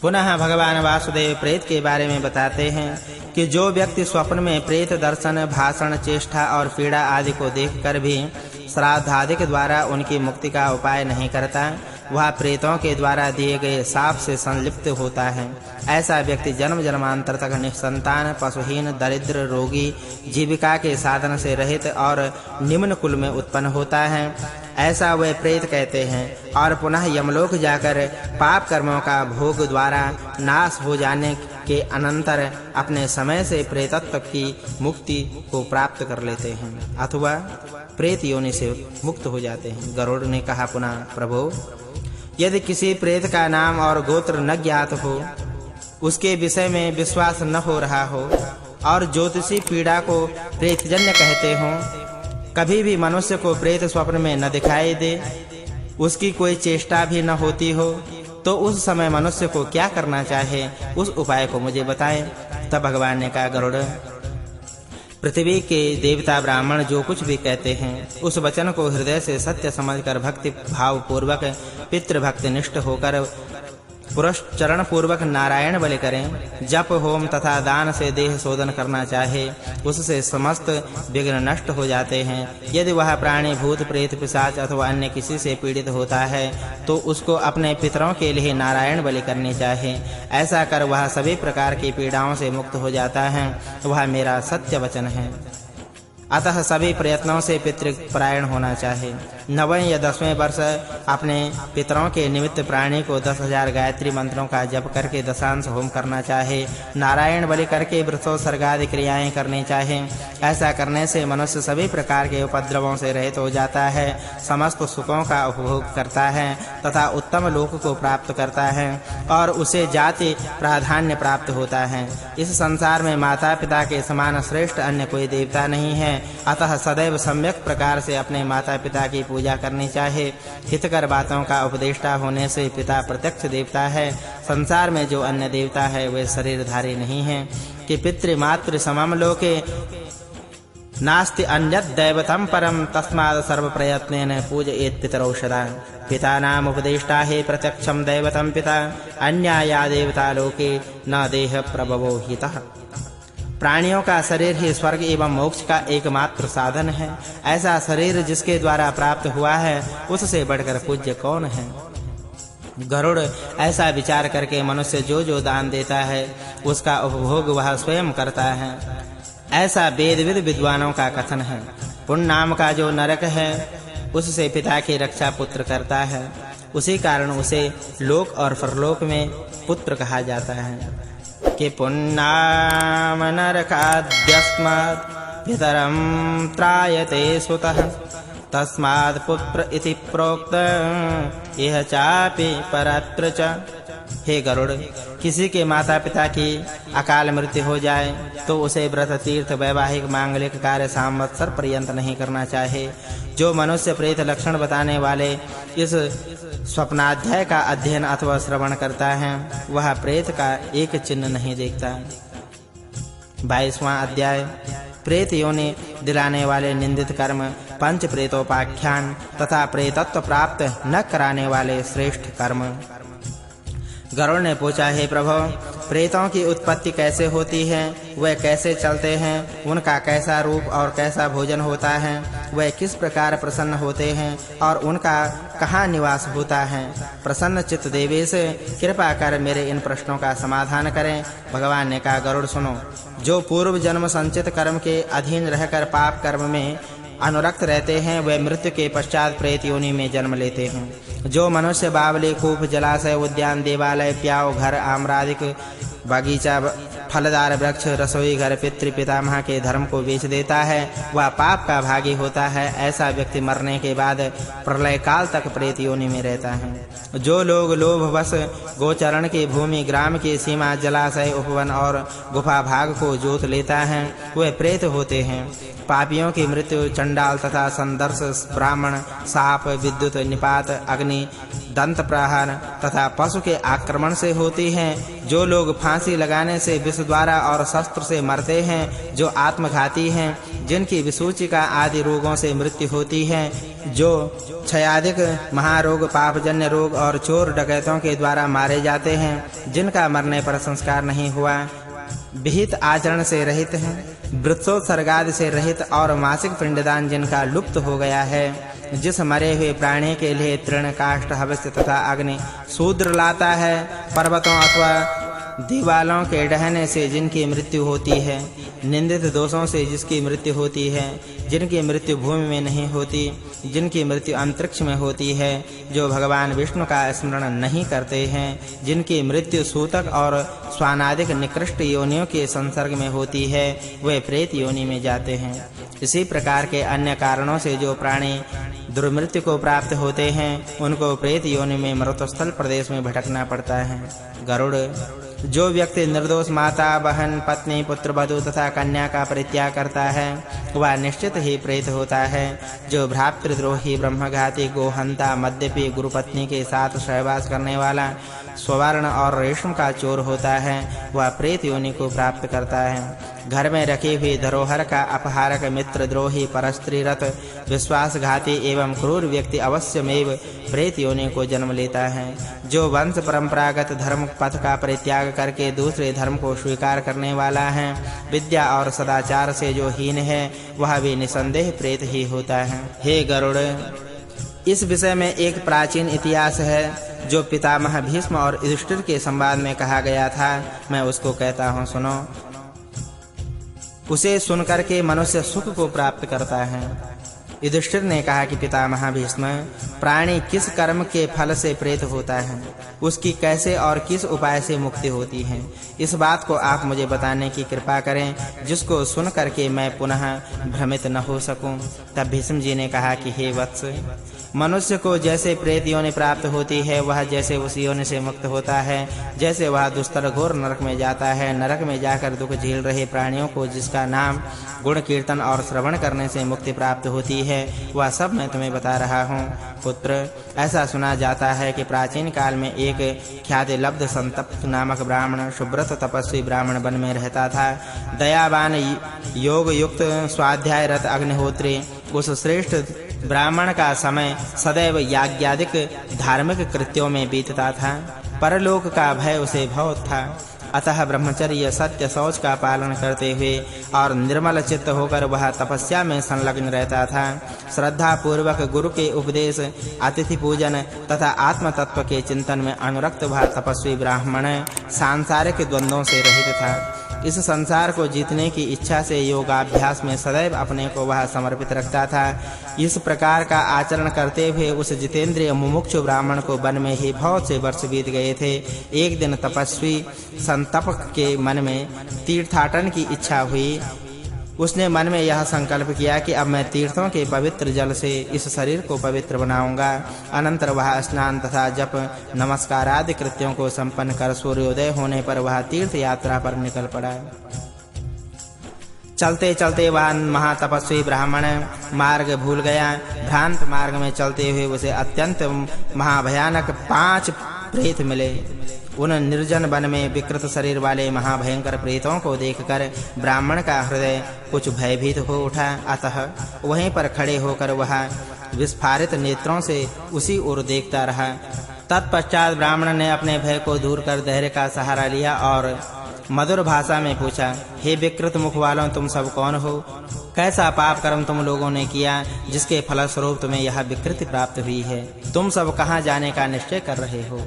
पुनः भगवान वासुदेव प्रेत के बारे में बताते हैं कि जो व्यक्ति स्वप्न में प्रेत दर्शन, भाषण, चेष्टा और पीड़ा आदि को देखकर भी श्राद्ध आदि के द्वारा उनकी मुक्ति का उपाय नहीं करता, वह प्रेतों के द्वारा दिए गए शाप से संलिप्त होता है। ऐसा व्यक्ति जन्म जन्मांतर तक निसंतान, पशुहीन, दरिद्र, रोगी, जीविका के साधन से रहित और निम्न कुल में उत्पन्न होता है, ऐसा वे प्रेत कहते हैं। और पुनः यमलोक जाकर पाप कर्मों का भोग द्वारा नाश हो जाने के अनंतर अपने समय से प्रेतत्व की मुक्ति को प्राप्त कर लेते हैं अथवा प्रेत योनि से मुक्त हो जाते हैं। गरुड़ ने कहा पुनः, प्रभु, यदि किसी प्रेत का नाम और गोत्र न ज्ञात हो, उसके विषय में विश्वास न हो रहा हो और ज्योतिषी पीड़ा को प्रेतजन्य कहते हो, कभी भी मनुष्य को प्रेत स्वप्न में न दिखाई दे, उसकी कोई चेष्टा भी न होती हो, तो उस समय मनुष्य को क्या करना चाहिए, उस उपाय को मुझे बताएं। तब भगवान ने कहा, गरुड़, पृथ्वी के देवता ब्राह्मण जो कुछ भी कहते हैं, उस वचन को हृदय से सत्य समझकर भक्ति भाव पूर्वक पितृभक्ति निष्ठ होकर पुरस्चरण पूर्वक नारायण बलि करें। जप, होम तथा दान से देह शोधन करना चाहे, उससे समस्त विघ्न नष्ट हो जाते हैं। यदि वह प्राणी भूत प्रेत पिशाच अथवा अन्य किसी से पीड़ित होता है, तो उसको अपने पितरों के लिए नारायण बलि करनी चाहिए। ऐसा कर वह सभी प्रकार की पीड़ाओं से मुक्त हो जाता है। वह मेरा सत्य वचन है। अतः सभी प्रयत्नों से पितृपरायण होना चाहिए। 9वें या 10वें वर्ष अपने पितरों के निमित्त प्राणी को 10,000 गायत्री मंत्रों का जप करके दशांश होम करना चाहिए। नारायण बलि करके व्रतोत्सर्ग आदि क्रियाएं करनी चाहिए। ऐसा करने से मनुष्य सभी प्रकार के उपद्रवों से रहित हो जाता है, समस्त सुखों का उपभोग करता है तथा उत्तम लोक को प्राप्त करता है और उसे जाति प्राधान्य प्राप्त होता है। इस संसार में माता पिता के समान श्रेष्ठ अन्य कोई देवता नहीं है। अतः सदैव सम्यक प्रकार से अपने माता पिता की पूजा करनी चाहिए। हितकर बातों का उपदेष्टा होने से पिता प्रत्यक्ष देवता है। संसार में जो अन्य देवता है वे शरीरधारी नहीं है कि पितृमातृ समम लोके नास्ति अन्यत् दैवतं परम तस्मात् सर्व प्रयत्नेन पूजयेत् पितरौ सदा। पिता नाम उपदेष्टा है प्रत्यक्षम दैवतं पिता, अन्याया देवता लोके न देह प्रभवो हितः। प्राणियों का शरीर ही स्वर्ग एवं मोक्ष का एकमात्र साधन है। ऐसा शरीर जिसके द्वारा प्राप्त हुआ है, उससे बढ़कर पूज्य कौन है। गरुड़, ऐसा विचार करके मनुष्य जो दान देता है, उसका उपभोग वह स्वयं करता है। ऐसा वेद विद्वानों का कथन है। पुण्य नाम का जो नरक है, उससे पिता की रक्षा पुत्र करता है। उसी कारण उसे लोक और परलोक में पुत्र कहा जाता है कि पुण्यनाम नरकाद्यस्मात् पितरं त्रायते सुतः तस्मात् पुत्र इति प्रोक्त यह चापि परत्र च। हे गरुड़, किसी के माता पिता की अकाल मृत्यु हो जाए तो उसे व्रत, तीर्थ, वैवाहिक, मांगलिक कार्य संवत्सर पर्यंत नहीं करना चाहिए। जो मनुष्य प्रेत लक्षण बताने वाले इस स्वप्नाध्याय का अध्ययन अथवा श्रवण करता है, वह प्रेत का एक चिन्ह नहीं देखता। 22वां अध्याय प्रेत योनि दिलाने वाले निंदित कर्म, पंच प्रेतोपाख्यान तथा प्रेतत्व प्राप्त न कराने वाले श्रेष्ठ कर्म। गरुड़ ने पूछा, हे प्रभु, प्रेतों की उत्पत्ति कैसे होती है, वे कैसे चलते हैं, उनका कैसा रूप और कैसा भोजन होता है, वे किस प्रकार प्रसन्न होते हैं और उनका कहाँ निवास होता है। प्रसन्न चित्त देवी से कृपा कर मेरे इन प्रश्नों का समाधान करें। भगवान ने कहा, गरुड़ सुनो, जो पूर्व जन्म संचित कर्म के अधीन रहकर पाप कर्म में अनुरक्त रहते हैं, वे मृत्यु के पश्चात प्रेत योनि में जन्म लेते हैं। जो मनुष्य बावली, कूप, जलाशय, उद्यान, देवालय, प्याऊ घर, आम्रादिक बगीचा, फलदार वृक्ष, रसोई घर, पितृ पितामह के धर्म को बेच देता है, वह पाप का भागी होता है। ऐसा व्यक्ति मरने के बाद प्रलय काल तक प्रेत योनि में रहता है। जो लोग लोभवश गोचरण की भूमि, ग्राम की सीमा, जलाशय, उपवन और गुफा भाग को जोत लेता है, वे प्रेत होते हैं। पापियों की मृत्यु चंडाल तथा संदर्श, ब्राह्मण, साप, विद्युत, निपात, अग्नि, दंत प्रहार तथा पशु के आक्रमण से होती हैं। जो लोग फांसी लगाने से, विष द्वारा और शस्त्र से मरते हैं, जो आत्मघाती हैं, जिनकी विसूचिका आदि रोगों से मृत्यु होती है, जो क्षयादिक महारोग, पापजन्य रोग और चोर डकैतों के द्वारा मारे मारे जाते हैं, जिनका मरने पर संस्कार नहीं हुआ, विहित आचरण से रहित हैं, वृत्सोत्सर्गादि से रहित और मासिक पिंडदान जिनका लुप्त हो गया है, जिस मरे हुए प्राणी के लिए तृण, काष्ठ, हविष्य तथा अग्नि शूद्र लाता है, पर्वतों अथवा दीवालों के ढहने से जिनकी मृत्यु होती है, निंदित दोषों से जिसकी मृत्यु होती है, जिनकी मृत्यु भूमि में नहीं होती, जिनकी मृत्यु अंतरिक्ष में होती है, जो भगवान विष्णु का स्मरण नहीं करते हैं, जिनकी मृत्यु सूतक और स्वानादिक निकृष्ट योनियों के संसर्ग में होती है, वे प्रेत योनि में जाते हैं। इसी प्रकार के अन्य कारणों से जो प्राणी दुर्मृत्यु को प्राप्त होते हैं, उनको प्रेत योनि में मरुतस्थल प्रदेश में भटकना पड़ता है। गरुड़: जो व्यक्ति निर्दोष माता, बहन, पत्नी, पुत्र, वधू तथा कन्या का परित्याग करता है, वह निश्चित ही प्रेत होता है। जो भ्रातृद्रोही, ब्रह्मघाती, गोहंता, मद्यपी, गुरुपत्नी के साथ सहवास करने वाला, स्वर्ण और रेशम का चोर होता है, वह प्रेत योनि को प्राप्त करता है। घर में रखी हुई धरोहर का अपहारक, मित्रद्रोही, परस्त्रीरत, विश्वासघाती एवं क्रूर व्यक्ति अवश्यमेव प्रेत योनि को जन्म लेता है। जो वंश परंपरागत धर्म पथ का परित्याग करके दूसरे धर्म को स्वीकार करने वाला है, विद्या और सदाचार से जो हीन है, वह भी निसंदेह प्रेत ही होता है। हे गरुड़, इस विषय में एक प्राचीन इतिहास है जो पितामह भीष्म और युधिष्ठिर के संवाद में कहा गया था। मैं उसको कहता हूँ, सुनो। उसे सुनकर के मनुष्य सुख को प्राप्त करता है। युधिष्ठिर ने कहा कि पितामह भीष्म, प्राणी किस कर्म के फल से प्रेत होता है, उसकी कैसे और किस उपाय से मुक्ति होती है, इस बात को आप मुझे बताने की कृपा करें, जिसको सुन करके मैं पुनः भ्रमित न हो सकूं। तब भीष्म जी ने कहा कि हे वत्स, मनुष्य को जैसे प्रेत योनि प्राप्त होती है, वह जैसे उस योनि से मुक्त होता है, जैसे वह दुस्तर घोर नरक में जाता है, नरक में जाकर दुख झेल रहे प्राणियों को जिसका नाम, गुण, कीर्तन और श्रवण करने से मुक्ति प्राप्त होती है, वह सब मैं तुम्हें बता रहा हूँ। पुत्र, ऐसा सुना जाता है कि प्राचीन काल में एक ख्याति लब्ध संतप्त नामक ब्राह्मण, सुब्रत तपस्वी ब्राह्मण वन में रहता था। दयावान, योग युक्त, स्वाध्यायरत अग्निहोत्री उस श्रेष्ठ ब्राह्मण का समय सदैव याज्ञादिक धार्मिक कृत्यों में बीतता था। परलोक का भय उसे बहुत था। अतः ब्रह्मचर्य, सत्य, शौच का पालन करते हुए और निर्मल चित्त होकर वह तपस्या में संलग्न रहता था। श्रद्धा पूर्वक गुरु के उपदेश, अतिथि पूजन तथा आत्म तत्व के चिंतन में अनुरक्त वह तपस्वी ब्राह्मण सांसारिक द्वंद्वों से रहित था। इस संसार को जीतने की इच्छा से योगाभ्यास में सदैव अपने को वह समर्पित रखता था। इस प्रकार का आचरण करते हुए उस जितेंद्रिय मुमुक्षु ब्राह्मण को वन में ही बहुत से वर्ष बीत गए थे। एक दिन तपस्वी संतपक के मन में तीर्थाटन की इच्छा हुई। उसने मन में यह संकल्प किया कि अब मैं तीर्थों के पवित्र जल से इस शरीर को पवित्र बनाऊंगा। अनंतर वह स्नान तथा जप, नमस्कार आदि कृत्यों को संपन्न कर सूर्योदय होने पर वह तीर्थ यात्रा पर निकल पड़ा। चलते चलते वह महातपस्वी ब्राह्मण मार्ग भूल गया। भ्रांत मार्ग में चलते हुए उसे अत्यंत महाभयानक 5 प्रेत मिले। उन निर्जन वन में विकृत शरीर वाले महाभयंकर प्रेतों को देखकर ब्राह्मण का हृदय कुछ भयभीत हो उठा। अतः वहीं पर खड़े होकर वह विस्फारित नेत्रों से उसी ओर देखता रहा। तत्पश्चात ब्राह्मण ने अपने भय को दूर कर धैर्य का सहारा लिया और मधुर भाषा में पूछा, हे विकृत मुख वालों, तुम सब कौन हो? कैसा पाप कर्म तुम लोगों ने किया जिसके फलस्वरूप तुम्हें यह विकृति प्राप्त हुई है? तुम सब कहां जाने का निश्चय कर रहे हो?